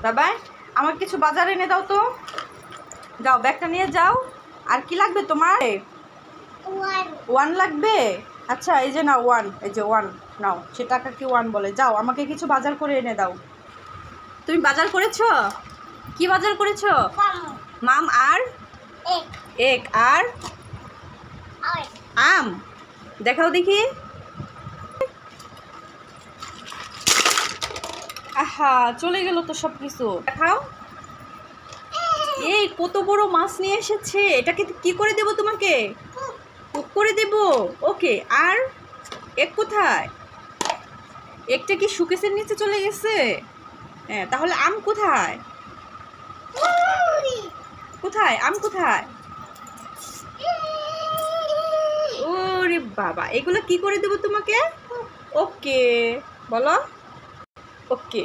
বাবাই আমাকে কিছু বাজার এনে দাও তো। যাও ব্যাগটা নিয়ে যাও। আর কি লাগবে তোমার? ওয়ান লাগবে। আচ্ছা এই যে নাও ওয়ান, এই যে ওয়ান নাও। সে টাকা কি ওয়ান বলে? যাও আমাকে কিছু বাজার করে এনে দাও। তুমি বাজার করেছো? কি বাজার করেছো? মাম আর এক আর আম। দেখাও দেখি। আহা চলে গেল তো সব কিছু। দেখাও। এই কত বড় মাছ নিয়ে এসেছে। এটাকে কি করে দেব তোমাকে? কুক করে দেব। ওকে। আর এক কোথায়? একটা কি শোকেসের নিচে চলে গেছে? হ্যাঁ তাহলে আম কোথায়? কোথায় আম কোথায়? ওরে বাবা, এগুলো কি করে দেব তোমাকে? ওকে বলো। ওকে।